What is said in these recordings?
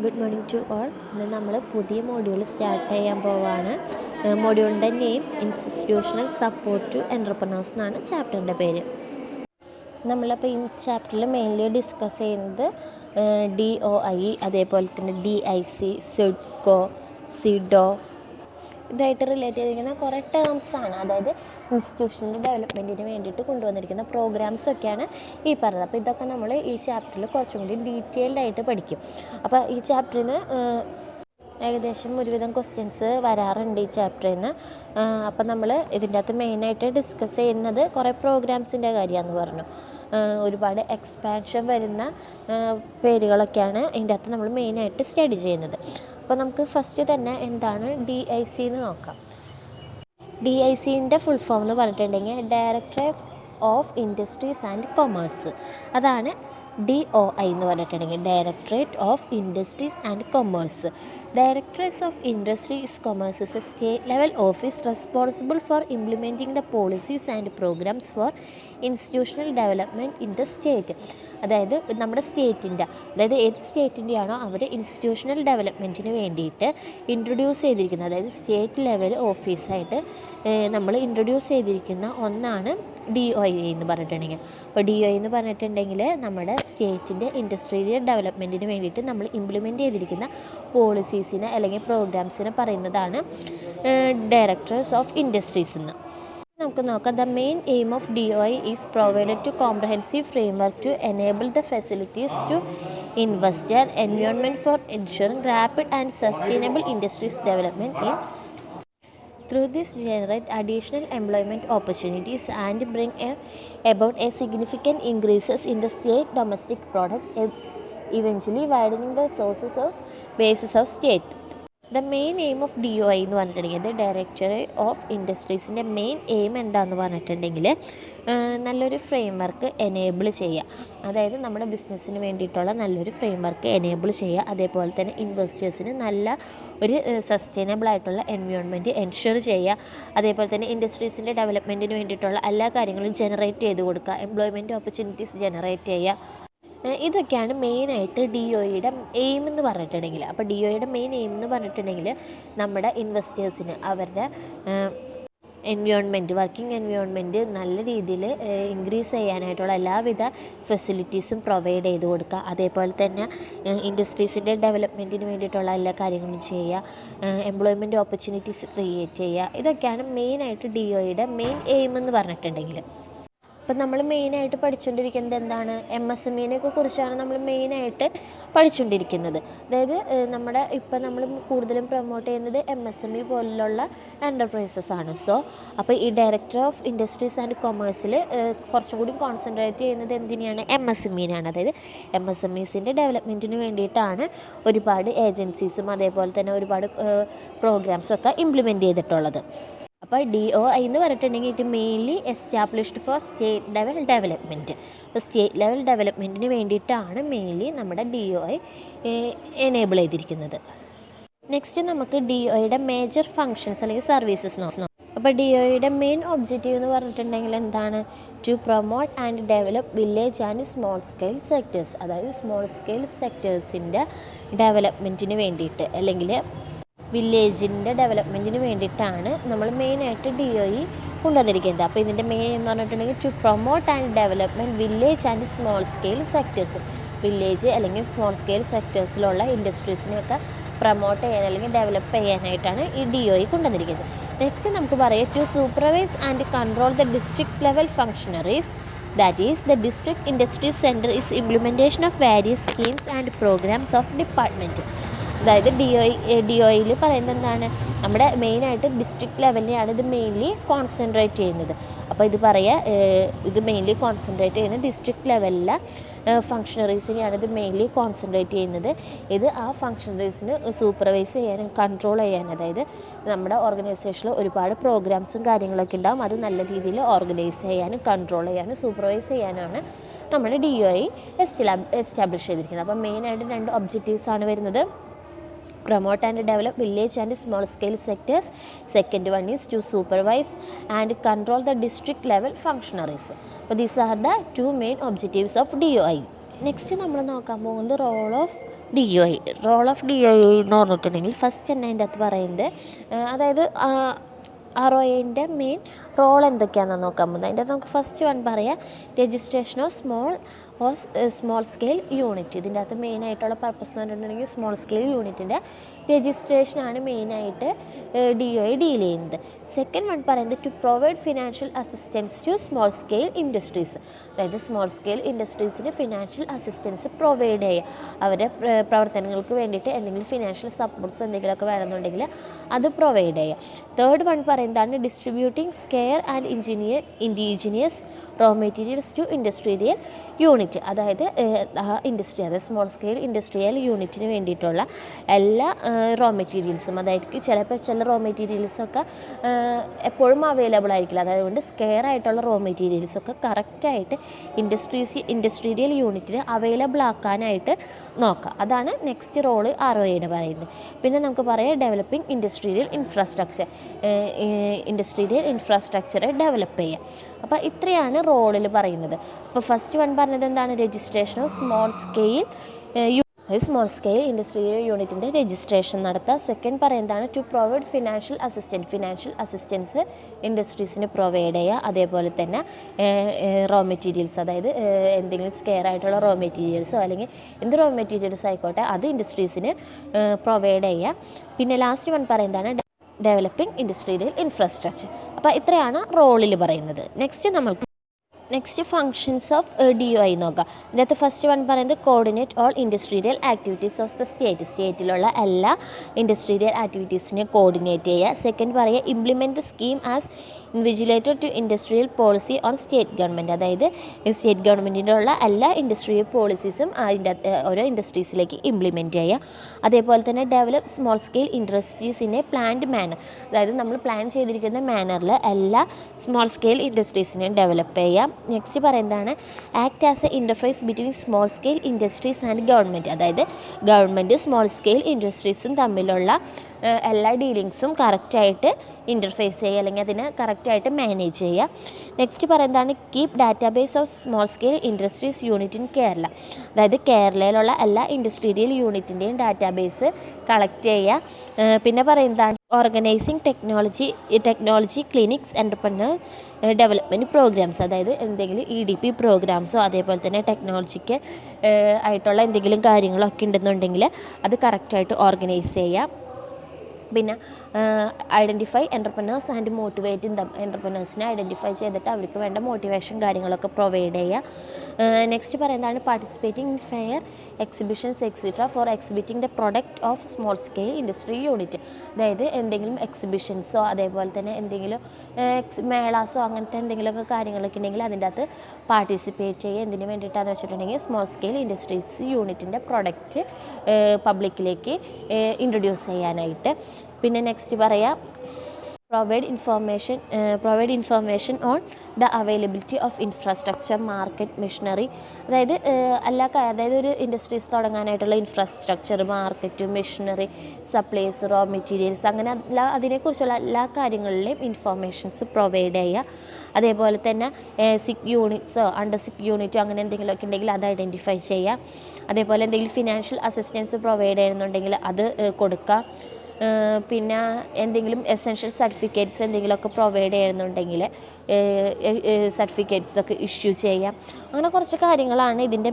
Good morning to all. ഇന്ന് നമ്മൾ പുതിയ മോഡ്യൂൾ സ്റ്റാർട്ട് ചെയ്യാൻ പോവാണ്. മോഡ്യൂളിൻ്റെ name institutional support to entrepreneurs എന്നാണ് ചാപ്റ്ററിൻ്റെ പേര്. നമ്മളപ്പോൾ ഈ ചാപ്റ്ററിൽ മെയിൻലി ഡിസ്കസ് ചെയ്യുന്നത് DOI, അതേപോലെ തന്നെ DIC, സിഡ്കോ, സിഡോ ഇതായിട്ട് റിലേറ്റ് ചെയ്തിരിക്കുന്ന കുറേ ടേംസാണ്. അതായത് ഇൻസ്റ്റിറ്റ്യൂഷണൽ ഡെവലപ്മെൻറ്റിന് വേണ്ടിയിട്ട് കൊണ്ടുവന്നിരിക്കുന്ന പ്രോഗ്രാംസൊക്കെയാണ് ഈ പറഞ്ഞത്. അപ്പോൾ ഇതൊക്കെ നമ്മൾ ഈ ചാപ്റ്ററിൽ കുറച്ചും കൂടി ഡീറ്റെയിൽഡ് ആയിട്ട് പഠിക്കും. അപ്പോൾ ഈ ചാപ്റ്ററിന് ഏകദേശം ഒരുവിധം ക്വസ്റ്റ്യൻസ് വരാറുണ്ട് ഈ ചാപ്റ്ററിൽ നിന്ന്. അപ്പം നമ്മൾ ഇതിൻ്റെ അകത്ത് മെയിനായിട്ട് ഡിസ്കസ് ചെയ്യുന്നത് കുറേ പ്രോഗ്രാംസിൻ്റെ കാര്യമാണെന്ന് പറഞ്ഞു. ഒരുപാട് എക്സ്പാൻഷൻ വരുന്ന പേരുകളൊക്കെയാണ് ഇതിൻ്റെ അകത്ത് നമ്മൾ മെയിനായിട്ട് സ്റ്റഡി ചെയ്യുന്നത്. അപ്പോൾ നമുക്ക് ഫസ്റ്റ് തന്നെ എന്താണ് DIC എന്ന് നോക്കാം. DICൻ്റെ ഫുൾ ഫോം എന്ന് പറഞ്ഞിട്ടുണ്ടെങ്കിൽ directorate of industries and commerce. അതാണ് DOI എന്ന് പറഞ്ഞിട്ടുണ്ടെങ്കിൽ directorate of industries and commerce. Directorate of industries commerce is a state level office responsible for implementing the policies and programmes for institutional development in the state. അതായത് നമ്മുടെ സ്റ്റേറ്റിൻ്റെ, അതായത് ഏത് സ്റ്റേറ്റിൻ്റെയാണോ അവർ institutional ഡെവലപ്മെൻറ്റിന് വേണ്ടിയിട്ട് introduce ചെയ്തിരിക്കുന്നത്, അതായത് സ്റ്റേറ്റ് ലെവൽ ഓഫീസായിട്ട് നമ്മൾ introduce ചെയ്തിരിക്കുന്ന ഒന്നാണ് DOI എന്ന് പറഞ്ഞിട്ടുണ്ടെങ്കിൽ. അപ്പോൾ DOI എന്ന് പറഞ്ഞിട്ടുണ്ടെങ്കിൽ നമ്മുടെ സ്റ്റേറ്റിൻ്റെ ഇൻഡസ്ട്രിയൽ ഡെവലപ്മെൻറ്റിന് വേണ്ടിയിട്ട് നമ്മൾ ഇംപ്ലിമെൻറ്റ് ചെയ്തിരിക്കുന്ന പോളിസീസിനെ അല്ലെങ്കിൽ പ്രോഗ്രാംസിനെ പറയുന്നതാണ് ഡയറക്ടേഴ്സ് ഓഫ് ഇൻഡസ്ട്രീസ് എന്ന്. നമുക്ക് നോക്കാം. The main aim of DOI is provided to comprehensive framework to enable the facilities to investor environment for ensuring rapid and sustainable industries development in through this generate additional employment opportunities and bring about a significant increases in the state domestic product, eventually widening the sources of basis of state. The main aim of DOI എന്ന് പറഞ്ഞിട്ടുണ്ടെങ്കിൽ directorate of ഇൻഡസ്ട്രീസിൻ്റെ main aim എന്താണെന്ന് പറഞ്ഞിട്ടുണ്ടെങ്കിൽ നല്ലൊരു frame work enable ചെയ്യുക. അതായത് നമ്മുടെ ബിസിനസ്സിന് വേണ്ടിയിട്ടുള്ള നല്ലൊരു ഫ്രെയിം വർക്ക് എനേബിൾ ചെയ്യുക. അതേപോലെ തന്നെ ഇൻവെസ്റ്റേഴ്സിന് നല്ല ഒരു സസ്റ്റൈനബിൾ ആയിട്ടുള്ള എൻവയോൺമെൻറ്റ് എൻഷുർ ചെയ്യുക. അതേപോലെ തന്നെ ഇൻഡസ്ട്രീസിൻ്റെ ഡെവലപ്മെൻറ്റിന് വേണ്ടിയിട്ടുള്ള എല്ലാ കാര്യങ്ങളും ജനറേറ്റ് ചെയ്ത് കൊടുക്കുക. എംപ്ലോയ്മെൻറ്റ് ഓപ്പർച്യൂണിറ്റീസ് ജനറേറ്റ് ചെയ്യുക. ഇതൊക്കെയാണ് മെയിനായിട്ട് DOIയുടെ എയിം എന്ന് പറഞ്ഞിട്ടുണ്ടെങ്കിൽ. അപ്പോൾ DOIയുടെ മെയിൻ എയിം എന്ന് പറഞ്ഞിട്ടുണ്ടെങ്കിൽ നമ്മുടെ ഇൻവെസ്റ്റേഴ്സിന് അവരുടെ വർക്കിംഗ് എൻവയോൺമെൻറ്റ് നല്ല രീതിയിൽ ഇൻക്രീസ് ചെയ്യാനായിട്ടുള്ള എല്ലാവിധ ഫെസിലിറ്റീസും പ്രൊവൈഡ് ചെയ്ത് കൊടുക്കുക. അതേപോലെ തന്നെ ഇൻഡസ്ട്രീസിൻ്റെ ഡെവലപ്മെൻറ്റിന് വേണ്ടിയിട്ടുള്ള എല്ലാ കാര്യങ്ങളും ചെയ്യുക. എംപ്ലോയ്മെൻറ്റ് ഓപ്പർച്യൂണിറ്റീസ് ക്രിയേറ്റ് ചെയ്യുക. ഇതൊക്കെയാണ് മെയിനായിട്ട് DOIയുടെ മെയിൻ എയിം എന്ന് പറഞ്ഞിട്ടുണ്ടെങ്കിൽ. ഇപ്പം നമ്മൾ മെയിനായിട്ട് പഠിച്ചുകൊണ്ടിരിക്കുന്നത് എന്താണ്? MSMEനെയൊക്കെ കുറിച്ചാണ് നമ്മൾ മെയിനായിട്ട് പഠിച്ചുകൊണ്ടിരിക്കുന്നത്. അതായത് ഇപ്പം നമ്മൾ കൂടുതലും പ്രൊമോട്ട് ചെയ്യുന്നത് MSME പോലുള്ള എൻ്റർപ്രൈസസ് ആണ്. അപ്പോൾ ഈ ഡയറക്ടർ ഓഫ് ഇൻഡസ്ട്രീസ് ആൻഡ് കൊമേഴ്സിൽ കുറച്ചും കൂടി കോൺസെൻട്രേറ്റ് ചെയ്യുന്നത് എന്തിനാണ്? MSMEനാണ്. അതായത് MSMEസിൻ്റെ ഡെവലപ്മെൻറ്റിന് വേണ്ടിയിട്ടാണ് ഒരുപാട് ഏജൻസീസും അതേപോലെ തന്നെ ഒരുപാട് പ്രോഗ്രാംസൊക്കെ ഇംപ്ലിമെൻറ്റ് ചെയ്തിട്ടുള്ളത്. അപ്പോൾ DOI എന്ന് പറഞ്ഞിട്ടുണ്ടെങ്കിൽ ഇത് mainly established for state level development. അപ്പോൾ സ്റ്റേറ്റ് ലെവൽ ഡെവലപ്മെൻറ്റിന് വേണ്ടിയിട്ടാണ് മെയിൻലി നമ്മുടെ DOI എനേബിൾ ചെയ്തിരിക്കുന്നത്. നെക്സ്റ്റ് നമുക്ക് DOIയുടെ മേജർ ഫങ്ഷൻസ് അല്ലെങ്കിൽ സർവീസസ് നോക്കാം. അപ്പോൾ DOIയുടെ മെയിൻ ഒബ്ജക്റ്റീവ് എന്ന് പറഞ്ഞിട്ടുണ്ടെങ്കിൽ എന്താണ്? To promote and develop village and small scale sectors. അതായത് സ്മോൾ സ്കെയിൽ സെക്ടേഴ്സിൻ്റെ ഡെവലപ്മെൻറ്റിന് വേണ്ടിയിട്ട് അല്ലെങ്കിൽ വില്ലേജിൻ്റെ ഡെവലപ്മെൻറ്റിന് വേണ്ടിയിട്ടാണ് നമ്മൾ മെയിനായിട്ട് DOI കൊണ്ടുവന്നിരിക്കുന്നത്. അപ്പോൾ ഇതിൻ്റെ മെയിൻ എന്ന് പറഞ്ഞിട്ടുണ്ടെങ്കിൽ to promote and development village and small scale sectors. Village അല്ലെങ്കിൽ സ്മോൾ സ്കെയിൽ സെക്ടേഴ്സിലുള്ള ഇൻഡസ്ട്രീസിനെയൊക്കെ പ്രൊമോട്ട് ചെയ്യാൻ അല്ലെങ്കിൽ ഡെവലപ്പ് ചെയ്യാനായിട്ടാണ് ഈ DOI കൊണ്ടുവന്നിരിക്കുന്നത്. നെക്സ്റ്റ് നമുക്ക് പറയാം to supervise and control the district level functionaries. That is, the district industry center is implementation of various schemes and programs of department. അതായത് DOIയിൽ പറയുന്നത് എന്താണ്? നമ്മുടെ മെയിനായിട്ട് ഡിസ്ട്രിക്ട് ലെവലിനെയാണ് ഇത് മെയിൻലി കോൺസെൻട്രേറ്റ് ചെയ്യുന്നത്. അപ്പോൾ ഇത് മെയിൻലി കോൺസെൻട്രേറ്റ് ചെയ്യുന്നത് ഡിസ്ട്രിക്ട് ലെവലിലെ ഫങ്ഷണറീസിനെയാണ് ഇത് മെയിൻലി കോൺസെൻട്രേറ്റ് ചെയ്യുന്നത്. ഇത് ആ ഫങ്ഷണറീസിന് സൂപ്പർവൈസ് ചെയ്യാനും കൺട്രോൾ ചെയ്യാനും, അതായത് നമ്മുടെ ഓർഗനൈസേഷനിൽ ഒരുപാട് പ്രോഗ്രാംസും കാര്യങ്ങളൊക്കെ ഉണ്ടാകും. അത് നല്ല രീതിയിൽ ഓർഗനൈസ് ചെയ്യാനും കൺട്രോൾ ചെയ്യാനും സൂപ്പർവൈസ് ചെയ്യാനാണ് നമ്മുടെ DOI എസ്റ്റാബ്ലിഷ് ചെയ്തിരിക്കുന്നത്. അപ്പോൾ മെയിനായിട്ട് 2 ഒബ്ജക്റ്റീവ്സാണ് വരുന്നത്. promote and develop village and small scale sectors. Second one is to supervise and control the district level functionaries. So these are the two main objectives of DOI. Next നമ്മൾ നോക്കാൻ പോകുന്നത് role of DOI. Role of DOI എന്ന് പറഞ്ഞിട്ടുണ്ടെങ്കിൽ first തന്നെ അതിൻ്റെ അകത്ത് പറയുന്നത് അതായത് ROIൻ്റെ മെയിൻ റോൾ എന്തൊക്കെയാണെന്ന് നോക്കാൻ പോകുന്നത്. അതിൻ്റെ നമുക്ക് ഫസ്റ്റ് വൺ പറയാം, registration of small scale unit. ഇതിൻ്റെ അകത്ത് മെയിനായിട്ടുള്ള പർപ്പസ് എന്ന് പറഞ്ഞിട്ടുണ്ടെങ്കിൽ സ്മോൾ സ്കെയിൽ യൂണിറ്റിൻ്റെ രജിസ്ട്രേഷനാണ് മെയിനായിട്ട് DOI ഡീൽ ചെയ്യുന്നത്. സെക്കൻഡ് വൺ പറയുന്നത് to provide financial assistance to small scale industries. അതായത് സ്മോൾ സ്കെയിൽ ഇൻഡസ്ട്രീസിന് ഫിനാൻഷ്യൽ അസിസ്റ്റൻസ് പ്രൊവൈഡ് ചെയ്യുക. അവരുടെ പ്രവർത്തനങ്ങൾക്ക് വേണ്ടിയിട്ട് എന്തെങ്കിലും ഫിനാൻഷ്യൽ സപ്പോർട്ട്സ് എന്തെങ്കിലുമൊക്കെ വേണമെന്നുണ്ടെങ്കിൽ അത് പ്രൊവൈഡ് ചെയ്യുക. തേർഡ് വൺ പറയുന്നതാണ് distributing scarce and indigenous raw materials to industrial unit. അതായത് ഇൻഡസ്ട്രി, അതായത് സ്മോൾ സ്കെയിൽ ഇൻഡസ്ട്രിയൽ യൂണിറ്റിന് വേണ്ടിയിട്ടുള്ള എല്ലാ റോ മെറ്റീരിയൽസും, അതായത് ചില റോ മെറ്റീരിയൽസൊക്കെ എപ്പോഴും അവൈലബിൾ ആയിരിക്കില്ല. അതുകൊണ്ട് സ്കെയർ ആയിട്ടുള്ള റോ മെറ്റീരിയൽസൊക്കെ കറക്റ്റായിട്ട് ഇൻഡസ്ട്രിയൽ യൂണിറ്റിന് അവൈലബിൾ ആക്കാനായിട്ട് നോക്കുക. അതാണ് നെക്സ്റ്റ് റോള് ROIയുടെ പറയുന്നത്. പിന്നെ നമുക്ക് പറയാം ഡെവലപ്പിംഗ് ഇൻഡസ്ട്രിയൽ ഇൻഫ്രാസ്ട്രക്ചറെ ഡെവലപ്പ് ചെയ്യുക. അപ്പോൾ ഇത്രയാണ് റോളിൽ പറയുന്നത്. അപ്പോൾ ഫസ്റ്റ് വൺ പറഞ്ഞത് എന്താണ്, registration of small scale industrial യൂണിറ്റിൻ്റെ രജിസ്ട്രേഷൻ നടത്തുക. സെക്കൻഡ് പറയുന്നതാണ് ടു പ്രൊവൈഡ് ഫിനാൻഷ്യൽ അസിസ്റ്റൻസ് ഇൻഡസ്ട്രീസിന് പ്രൊവൈഡ് ചെയ്യുക. അതേപോലെ തന്നെ റോ മെറ്റീരിയൽസ്, അതായത് എന്തെങ്കിലും സ്കെയർ ആയിട്ടുള്ള റോ മെറ്റീരിയൽസോ അല്ലെങ്കിൽ എന്ത് റോ മെറ്റീരിയൽസ് ആയിക്കോട്ടെ അത് ഇൻഡസ്ട്രീസിന് പ്രൊവൈഡ് ചെയ്യുക. പിന്നെ ലാസ്റ്റ് വൺ പറയുന്നതാണ് ഡെവലപ്പിംഗ് ഇൻഡസ്ട്രിയൽ ഇൻഫ്രാസ്ട്രക്ചർ. അപ്പോൾ ഇത്രയാണ് റോളിൽ പറയുന്നത്. നെക്സ്റ്റ് ഫങ്ഷൻസ് ഓഫ് DOI നോക്കാം. ഇതിനകത്ത് ഫസ്റ്റ് വൺ പറയുന്നത് coordinate all industrial activities of the സ്റ്റേറ്റിലുള്ള എല്ലാ ഇൻഡസ്ട്രിയൽ ആക്ടിവിറ്റീസിനെ കോർഡിനേറ്റ് ചെയ്യുക. സെക്കൻഡ് പറയുക implement the scheme as invigilated to industrial policy on state government. അതായത് സ്റ്റേറ്റ് ഗവൺമെൻറ്റിൻ്റെ ഉള്ള എല്ലാ ഇൻഡസ്ട്രിയൽ പോളിസീസും അതിൻ്റെ ഓരോ ഇൻഡസ്ട്രീസിലേക്ക് ഇംപ്ലിമെൻറ്റ് ചെയ്യുക. അതേപോലെ തന്നെ develop small scale industries in a planned manner. അതായത് നമ്മൾ പ്ലാൻ ചെയ്തിരിക്കുന്ന മാനറിൽ എല്ലാ സ്മോൾ സ്കെയിൽ ഇൻഡസ്ട്രീസിനെയും ഡെവലപ്പ് ചെയ്യാം. നെക്സ്റ്റ് പറയുന്നതാണ് act as a interface between small scale industries and government. അതായത് ഗവൺമെൻറ് സ്മോൾ സ്കെയിൽ ഇൻഡസ്ട്രീസും തമ്മിലുള്ള എല്ലാ ഡീലിങ്സും കറക്റ്റായിട്ട് ഇൻ്റർഫേസ് ചെയ്യുക, അല്ലെങ്കിൽ അതിനെ കറക്റ്റായിട്ട് മാനേജ് ചെയ്യുക. നെക്സ്റ്റ് പറയുന്നതാണ് keep database of small scale industries unit in Kerala. അതായത് കേരളയിലുള്ള എല്ലാ ഇൻഡസ്ട്രിയൽ യൂണിറ്റിൻ്റെയും ഡാറ്റാബേസ് കളക്ട് ചെയ്യുക. പിന്നെ പറയുന്നതാണ് organising technology clinics entrepreneur development programmes. അതായത് എന്തെങ്കിലും EDP പ്രോഗ്രാംസോ അതേപോലെ തന്നെ ടെക്നോളജിക്ക് ആയിട്ടുള്ള എന്തെങ്കിലും കാര്യങ്ങളൊക്കെ ഉണ്ടെന്നുണ്ടെങ്കിൽ അത് കറക്റ്റായിട്ട് ഓർഗനൈസ് ചെയ്യുക. പിന്നെ identify entrepreneurs and motivating them. എൻ്റർപ്രനേഴ്സിനെ ഐഡൻറ്റിഫൈ ചെയ്തിട്ട് അവർക്ക് വേണ്ട മോട്ടിവേഷൻ കാര്യങ്ങളൊക്കെ പ്രൊവൈഡ് ചെയ്യുക. നെക്സ്റ്റ് പറയുന്നതാണ് participating in fair exhibitions etcetera for exhibiting the product of small scale industry unit. അതായത് എന്തെങ്കിലും എക്സിബിഷൻസോ അതേപോലെ തന്നെ എന്തെങ്കിലും മേളാസോ അങ്ങനത്തെ എന്തെങ്കിലുമൊക്കെ കാര്യങ്ങളൊക്കെ ഉണ്ടെങ്കിൽ അതിൻ്റെ അകത്ത് പാർട്ടിസിപ്പേറ്റ് ചെയ്യുക. എന്തിനു വേണ്ടിയിട്ടാണെന്ന് വെച്ചിട്ടുണ്ടെങ്കിൽ സ്മോൾ സ്കെയിൽ ഇൻഡസ്ട്രീസ് യൂണിറ്റിൻ്റെ പ്രൊഡക്റ്റ് പബ്ലിക്കിലേക്ക് ഇൻട്രൊഡ്യൂസ് ചെയ്യാനായിട്ട്. പിന്നെ നെക്സ്റ്റ് പറയാം provide information on the availability of infrastructure market machinery. അതായത് ഒരു ഇൻഡസ്ട്രീസ് തുടങ്ങാനായിട്ടുള്ള infrastructure, market, machinery, supplies, raw materials, അങ്ങനെ അതിനെക്കുറിച്ചുള്ള എല്ലാ കാര്യങ്ങളിലെയും ഇൻഫോർമേഷൻസ് പ്രൊവൈഡ് ചെയ്യുക. അതേപോലെ തന്നെ സിക്ക് യൂണിറ്റ്സോ അണ്ടർ സിക്ക് യൂണിറ്റോ അങ്ങനെ എന്തെങ്കിലുമൊക്കെ ഉണ്ടെങ്കിൽ അത് ഐഡൻറ്റിഫൈ ചെയ്യുക. അതേപോലെ എന്തെങ്കിലും ഫിനാൻഷ്യൽ അസിസ്റ്റൻസ് പ്രൊവൈഡ് ചെയ്യുന്നുണ്ടെങ്കിൽ അത് കൊടുക്കുക. പിന്നെ എന്തെങ്കിലും എസെൻഷ്യൽ സർട്ടിഫിക്കറ്റ്സ് എന്തെങ്കിലുമൊക്കെ പ്രൊവൈഡ് ചെയ്യുന്നുണ്ടെങ്കിൽ സർട്ടിഫിക്കറ്റ്സൊക്കെ ഇഷ്യൂ ചെയ്യാം. അങ്ങനെ കുറച്ച് കാര്യങ്ങളാണ് ഇതിൻ്റെ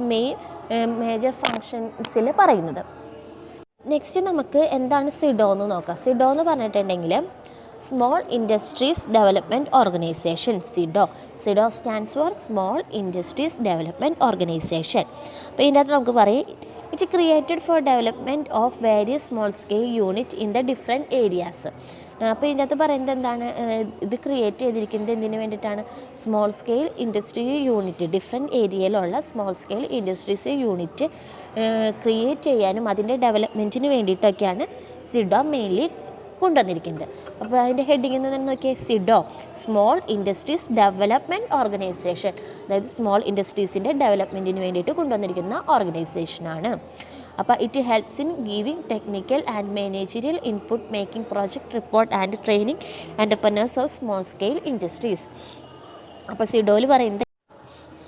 മേജർ ഫങ്ഷൻസിൽ പറയുന്നത്. നെക്സ്റ്റ് നമുക്ക് എന്താണ് സിഡോ എന്ന് നോക്കാം. സിഡോ എന്ന് പറഞ്ഞിട്ടുണ്ടെങ്കിൽ small industries development organisation. SIDO stands for small industries development organisation. അപ്പോൾ ഇതിൻ്റെ അകത്ത് നമുക്ക് പറയാം it created for development of various small scale unit in the different areas. അപ്പോൾ ഇതിൻ്റെ അകത്ത് പറയുന്നത് എന്താണ്, ഇത് ക്രിയേറ്റ് ചെയ്തിരിക്കുന്നത് എന്തിനു വേണ്ടിയിട്ടാണ്, small scale industry unit, different ഏരിയയിലുള്ള small scale industries unit create ചെയ്യാനും അതിൻ്റെ ഡെവലപ്മെൻറ്റിന് വേണ്ടിയിട്ടൊക്കെയാണ് സിഡോ മെയിൻലി കൊണ്ടുവന്നിരിക്കുന്നത്. അപ്പോൾ അതിൻ്റെ ഹെഡിങ് എന്ന് നോക്കിയാൽ സിഡോ സ്മോൾ ഇൻഡസ്ട്രീസ് ഡെവലപ്മെൻറ്റ് ഓർഗനൈസേഷൻ. അതായത് സ്മോൾ ഇൻഡസ്ട്രീസിൻ്റെ ഡെവലപ്മെൻറ്റിന് വേണ്ടിയിട്ട് കൊണ്ടുവന്നിരിക്കുന്ന ഓർഗനൈസേഷനാണ്. അപ്പോൾ it helps in giving technical and managerial input, making project report and training എൻ്റർപ്രനേഴ്സ് of small scale industries. അപ്പോൾ സിഡോയിൽ പറയുന്നത്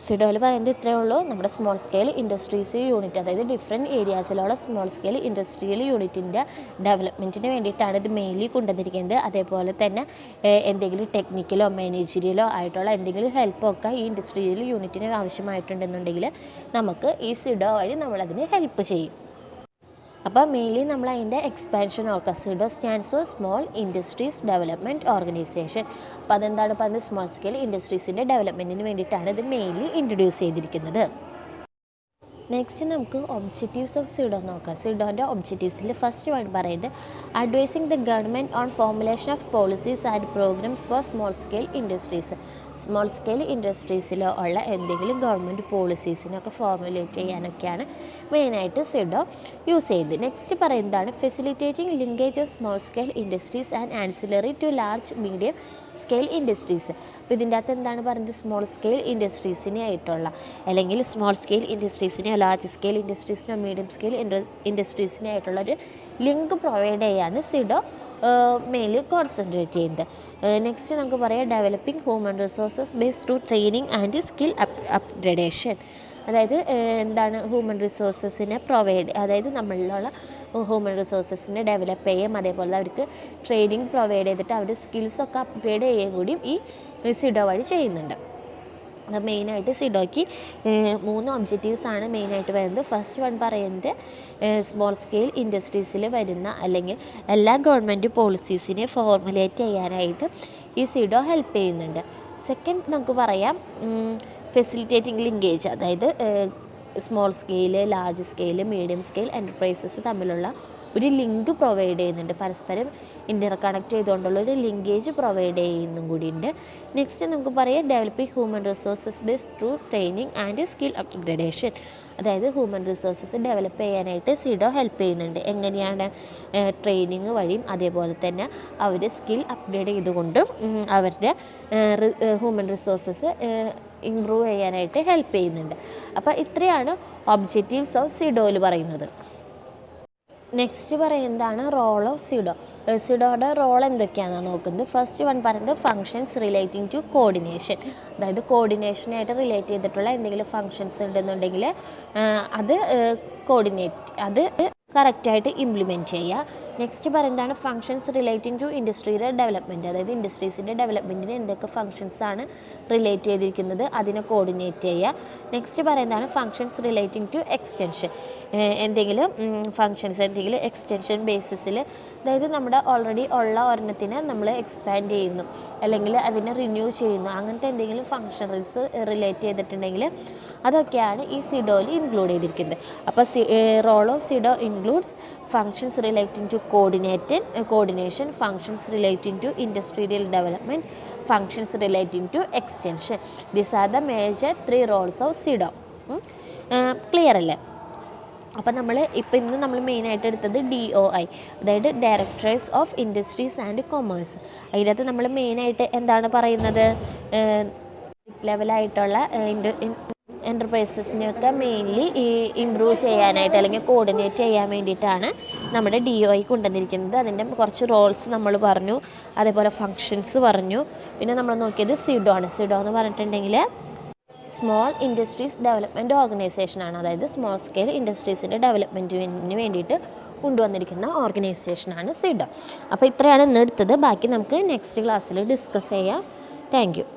സിഡോയിൽ പറയുന്നത് ഇത്രയേ ഉള്ളൂ. നമ്മുടെ സ്മോൾ സ്കെയിൽ ഇൻഡസ്ട്രീസ് യൂണിറ്റ്, അതായത് ഡിഫറെൻറ്റ് ഏരിയാസിലുള്ള സ്മോൾ സ്കെയിൽ ഇൻഡസ്ട്രിയൽ യൂണിറ്റിൻ്റെ ഡെവലപ്മെൻറ്റിന് വേണ്ടിയിട്ടാണ് ഇത് മെയിൻലി കൊണ്ടുവന്നിരിക്കുന്നത്. അതേപോലെ തന്നെ എന്തെങ്കിലും ടെക്നിക്കലോ മാനേജറിയലോ ആയിട്ടുള്ള എന്തെങ്കിലും ഹെൽപ്പൊക്കെ ഈ ഇൻഡസ്ട്രിയൽ യൂണിറ്റിന് ആവശ്യമായിട്ടുണ്ടെന്നുണ്ടെങ്കിൽ നമുക്ക് ഈ സിഡോ വഴി നമ്മളതിന് ഹെൽപ്പ് ചെയ്യും. അപ്പോൾ മെയിൻലി നമ്മൾ അതിൻ്റെ എക്സ്പാൻഷൻ ഓർക്കുക. SIDO stands for small industries development organisation. അപ്പോൾ അതെന്താണ് പറയുന്നത്? സ്മോൾ സ്കെയിൽ ഇൻഡസ്ട്രീസിൻ്റെ ഡെവലപ്മെൻറ്റിന് വേണ്ടിയിട്ടാണ് ഇത് മെയിൻലി ഇൻട്രൊഡ്യൂസ് ചെയ്തിരിക്കുന്നത്. നെക്സ്റ്റ് നമുക്ക് ഒബ്ജക്റ്റീവ്സ് ഓഫ് സിഡോ നോക്കാം. സിഡോൻ്റെ ഒബ്ജക്റ്റീവ്സിൽ ഫസ്റ്റ് വൺ പറയുന്നത് advising the government on formulation of policies and programmes for small scale industries. Small scale ഇൻഡസ്ട്രീസിലോ ഉള്ള എന്തെങ്കിലും ഗവൺമെൻറ് പോളിസീസിനൊക്കെ ഫോർമുലേറ്റ് ചെയ്യാനൊക്കെയാണ് മെയിനായിട്ട് സിഡോ യൂസ് ചെയ്യുന്നത്. നെക്സ്റ്റ് പറയുന്നതാണ് facilitating linkage of small scale industries and ancillary to large medium scale industries. അപ്പോൾ ഇതിൻ്റെ അകത്ത് എന്താണ് പറയുന്നത്? സ്മോൾ സ്കെയിൽ ഇൻഡസ്ട്രീസിനെ ആയിട്ടുള്ള, അല്ലെങ്കിൽ സ്മോൾ സ്കെയിൽ ഇൻഡസ്ട്രീസിനെ ലാർജ് സ്കെയിൽ ഇൻഡസ്ട്രീസിനോ മീഡിയം സ്കെയിൽ ഇൻഡസ്ട്രീസിനെ ആയിട്ടുള്ളൊരു ലിങ്ക് പ്രൊവൈഡ് ചെയ്യാണ് സിഡോ മെയിൻലി കോൺസെൻട്രേറ്റ് ചെയ്യുന്നത്. നെക്സ്റ്റ് നമുക്ക് പറയാം developing human resources based through training and skill upgradation. അതായത് എന്താണ് ഹ്യൂമൻ റിസോഴ്സസിനെ അതായത് നമ്മളിലുള്ള ഹ്യൂമൻ റിസോഴ്സസിനെ ഡെവലപ്പ് ചെയ്യും, അതേപോലെ അവർക്ക് ട്രെയിനിങ് പ്രൊവൈഡ് ചെയ്തിട്ട് അവരുടെ സ്കിൽസൊക്കെ അപ്ഗ്രേഡ് ചെയ്യുകയും കൂടിയും ഈ സിഡോ വഴി ചെയ്യുന്നുണ്ട്. അത് മെയിനായിട്ട് സിഡോയ്ക്ക് 3 ഒബ്ജക്റ്റീവ്സ് ആണ് മെയിനായിട്ട് വരുന്നത്. ഫസ്റ്റ് വൺ പറയുന്നത് സ്മോൾ സ്കെയിൽ ഇൻഡസ്ട്രീസിൽ വരുന്ന അല്ലെങ്കിൽ എല്ലാ ഗവൺമെൻറ് പോളിസീസിനെ ഫോർമുലേറ്റ് ചെയ്യാനായിട്ട് ഈ സിഡോ ഹെൽപ്പ് ചെയ്യുന്നുണ്ട്. സെക്കൻഡ് നമുക്ക് പറയാം ഫെസിലിറ്റേറ്റിംഗ് ലിങ്കേജ്, അതായത് small scale, large scale, medium scale enterprises തമ്മിലുള്ള ഒരു ലിങ്ക് പ്രൊവൈഡ് ചെയ്യുന്നുണ്ട്. പരസ്പരം കണക്ട് ചെയ്തുകൊണ്ടുള്ളൊരു ലിങ്കേജ് പ്രൊവൈഡ് ചെയ്യുന്നും കൂടിയുണ്ട്. നെക്സ്റ്റ് നമുക്ക് പറയാം developing human resources based through training and skill upgradation. അതായത് ഹ്യൂമൻ റിസോഴ്സസ് ഡെവലപ്പ് ചെയ്യാനായിട്ട് സിഡോ ഹെൽപ്പ് ചെയ്യുന്നുണ്ട്. എങ്ങനെയാണ്? ട്രെയിനിങ് വഴിയും അതേപോലെ തന്നെ അവർ സ്കിൽ അപ്ഗ്രേഡ് ചെയ്തുകൊണ്ടും അവരുടെ ഹ്യൂമൻ റിസോഴ്സസ് ഇമ്പ്രൂവ് ചെയ്യാനായിട്ട് ഹെൽപ്പ് ചെയ്യുന്നുണ്ട്. അപ്പോൾ ഇത്രയാണ് ഒബ്ജക്റ്റീവ്സ് ഓഫ് സിഡോയിൽ പറയുന്നത്. നെക്സ്റ്റ് പറയുന്നതാണ് റോൾ ഓഫ് സിഡോ. സിഡോയുടെ റോൾ എന്തൊക്കെയാണെന്ന് നോക്കുന്നത്. ഫസ്റ്റ് വൺ പറയുന്നത് ഫങ്ഷൻസ് റിലേറ്റിംഗ് ടു കോർഡിനേഷൻ. അതായത് കോർഡിനേഷനായിട്ട് റിലേറ്റ് ചെയ്തിട്ടുള്ള എന്തെങ്കിലും ഫങ്ഷൻസ് ഉണ്ടെന്നുണ്ടെങ്കിൽ അത് കറക്റ്റായിട്ട് ഇംപ്ലിമെൻറ്റ് ചെയ്യുക. നെക്സ്റ്റ് പറയുന്നതാണ് ഫങ്ഷൻസ് റിലേറ്റിംഗ് ടു ഇൻഡസ്ട്രിയുടെ ഡെവലപ്മെൻറ്റ്. അതായത് ഇൻഡസ്ട്രീസിൻ്റെ ഡെവലപ്മെൻറ്റിന് എന്തൊക്കെ ഫങ്ഷൻസാണ് റിലേറ്റ് ചെയ്തിരിക്കുന്നത് അതിനെ കോർഡിനേറ്റ് ചെയ്യുക. നെക്സ്റ്റ് പറയുന്നതാണ് ഫങ്ഷൻസ് റിലേറ്റിംഗ് ടു എക്സ്റ്റൻഷൻ. എന്തെങ്കിലും എക്സ്റ്റൻഷൻ ബേസിസിൽ, അതായത് നമ്മുടെ ഓൾറെഡി ഉള്ള ഒരെണ്ണത്തിനെ നമ്മൾ എക്സ്പാൻഡ് ചെയ്യുന്നു അല്ലെങ്കിൽ അതിനെ റിന്യൂ ചെയ്യുന്നു, അങ്ങനത്തെ എന്തെങ്കിലും ഫങ്ഷൻസ് റിലേറ്റ് ചെയ്തിട്ടുണ്ടെങ്കിൽ അതൊക്കെയാണ് ഈ സിഡോയിൽ ഇൻക്ലൂഡ് ചെയ്തിരിക്കുന്നത്. അപ്പോൾ role of SIDO includes functions relating to coordination, functions relating to industrial development, functions relating to extension. These are the major 3 roles of SIDO. Clear അല്ലേ? അപ്പോൾ ഇന്ന് നമ്മൾ മെയിനായിട്ട് എടുത്തത് DOI, അതായത് ഡയറക്ടറേറ്റ്സ് ഓഫ് ഇൻഡസ്ട്രീസ് ആൻഡ് കൊമേഴ്സ്. അതിനകത്ത് നമ്മൾ മെയിനായിട്ട് എന്താണ് പറയുന്നത്? ലെവലായിട്ടുള്ള എൻ്റർപ്രൈസസിനെയൊക്കെ മെയിൻലി ഇമ്പ്രൂവ് ചെയ്യാനായിട്ട് അല്ലെങ്കിൽ കോർഡിനേറ്റ് ചെയ്യാൻ വേണ്ടിയിട്ടാണ് നമ്മുടെ DOI കൊണ്ടുവന്നിരിക്കുന്നത്. അതിൻ്റെ കുറച്ച് റോൾസ് നമ്മൾ പറഞ്ഞു, അതേപോലെ ഫങ്ഷൻസ് പറഞ്ഞു. പിന്നെ നമ്മൾ നോക്കിയത് സിഡോ ആണ്. സിഡോ എന്ന് പറഞ്ഞിട്ടുണ്ടെങ്കിൽ സ്മോൾ ഇൻഡസ്ട്രീസ് ഡെവലപ്മെൻറ്റ് ഓർഗനൈസേഷനാണ്. അതായത് സ്മോൾ സ്കെയിൽ ഇൻഡസ്ട്രീസിൻ്റെ ഡെവലപ്മെൻറ്റിന് വേണ്ടിയിട്ട് കൊണ്ടുവന്നിരിക്കുന്ന ഓർഗനൈസേഷനാണ് സിഡോ. അപ്പോൾ ഇത്രയാണ് ഇന്ന് എടുത്തത്. ബാക്കി നമുക്ക് നെക്സ്റ്റ് ക്ലാസ്സിൽ ഡിസ്കസ് ചെയ്യാം. Thank you.